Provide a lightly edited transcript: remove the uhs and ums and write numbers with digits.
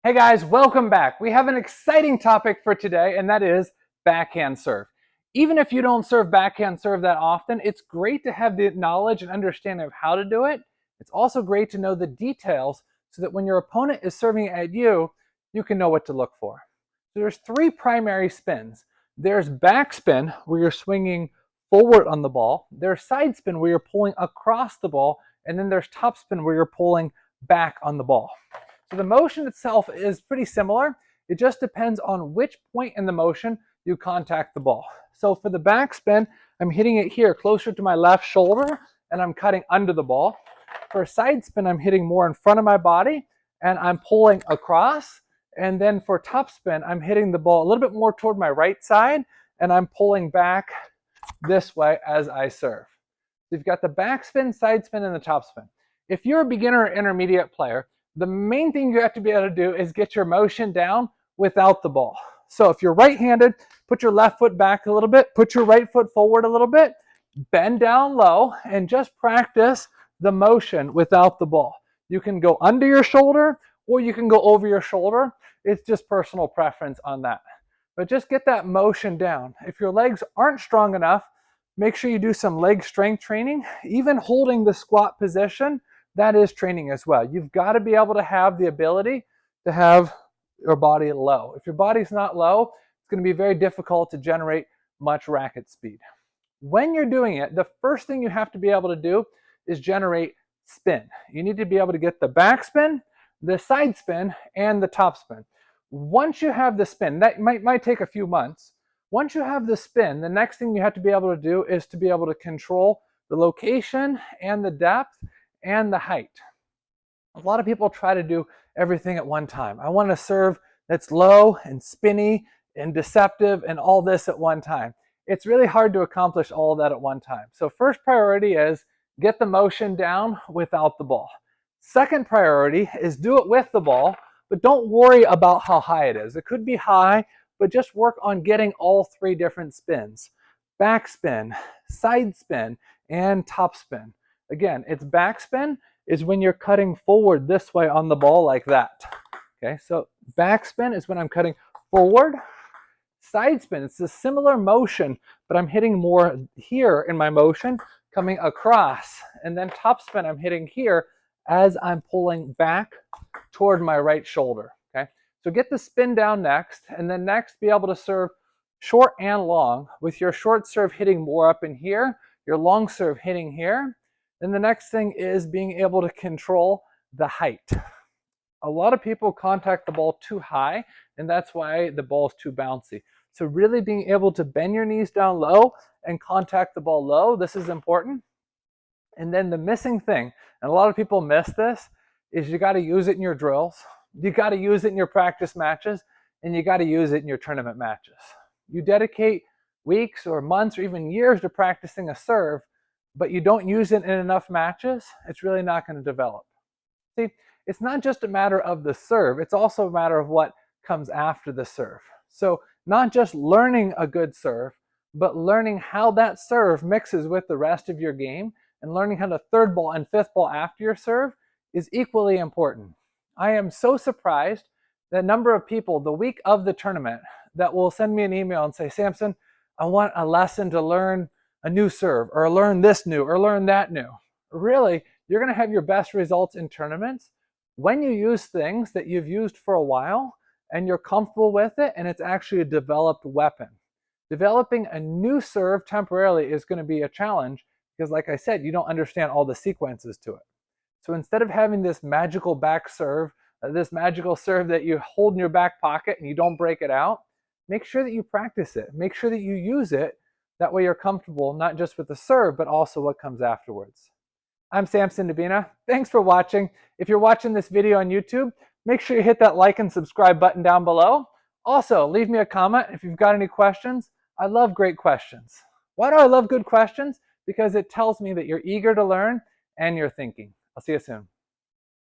Hey guys, welcome back. We have an exciting topic for today, and that is backhand serve. Even if you don't serve backhand serve that often, it's great to have the knowledge and understanding of how to do it. It's also great to know the details so that when your opponent is serving at you, you can know what to look for. So there's three primary spins. There's backspin, where you're swinging forward on the ball. There's side spin, where you're pulling across the ball. And then there's topspin, where you're pulling back on the ball. So the motion itself is pretty similar. It just depends on which point in the motion you contact the ball. So for the backspin, I'm hitting it here closer to my left shoulder and I'm cutting under the ball. For a side spin, I'm hitting more in front of my body and I'm pulling across. And then for topspin, I'm hitting the ball a little bit more toward my right side and I'm pulling back this way as I serve. So you've got the backspin, side spin, and the topspin. If you're a beginner or intermediate player, the main thing you have to be able to do is get your motion down without the ball. So if you're right-handed, put your left foot back a little bit, put your right foot forward a little bit, bend down low, and just practice the motion without the ball. You can go under your shoulder or you can go over your shoulder. It's just personal preference on that. But just get that motion down. If your legs aren't strong enough, make sure you do some leg strength training. Even holding the squat position, that is training as well. You've got to be able to have the ability to have your body low. If your body's not low, it's going to be very difficult to generate much racket speed. When you're doing it, the first thing you have to be able to do is generate spin. You need to be able to get the backspin, the side spin, and the top spin. Once you have the spin, that might take a few months. Once you have the spin, the next thing you have to be able to do is to be able to control the location and the depth and the height. A lot of people try to do everything at one time. I want to serve that's low and spinny and deceptive and all this at one time. It's really hard to accomplish all of that at one time. So first priority is get the motion down without the ball. Second priority is do it with the ball, but don't worry about how high it is. It could be high, but just work on getting all three different spins: backspin, side spin, and top spin. Again, it's backspin is when you're cutting forward this way on the ball like that. Okay, so backspin is when I'm cutting forward. Side spin, it's a similar motion, but I'm hitting more here in my motion, coming across. And then top spin, I'm hitting here as I'm pulling back toward my right shoulder. Okay, so get the spin down next, and then next be able to serve short and long, with your short serve hitting more up in here, your long serve hitting here. Then the next thing is being able to control the height. A lot of people contact the ball too high, and that's why the ball is too bouncy. So really being able to bend your knees down low and contact the ball low, this is important. And then the missing thing, and a lot of people miss this, is you got to use it in your drills, you got to use it in your practice matches, and you got to use it in your tournament matches. You dedicate weeks or months or even years to practicing a serve, but you don't use it in enough matches, it's really not going to develop. See, it's not just a matter of the serve, it's also a matter of what comes after the serve. So not just learning a good serve, but learning how that serve mixes with the rest of your game, and learning how to third ball and fifth ball after your serve is equally important. I am so surprised the number of people the week of the tournament that will send me an email and say, Samson, I want a lesson to learn a new serve, or learn this new, or learn that new. Really, you're going to have your best results in tournaments when you use things that you've used for a while and you're comfortable with it and it's actually a developed weapon. Developing a new serve temporarily is going to be a challenge because, like I said, you don't understand all the sequences to it. So instead of having this magical back serve, this magical serve that you hold in your back pocket and you don't break it out, make sure that you practice it. Make sure that you use it. That way you're comfortable not just with the serve, but also what comes afterwards. I'm Samson Nabina. Thanks for watching. If you're watching this video on YouTube, make sure you hit that like and subscribe button down below. Also, leave me a comment if you've got any questions. I love great questions. Why do I love good questions? Because it tells me that you're eager to learn and you're thinking. I'll see you soon.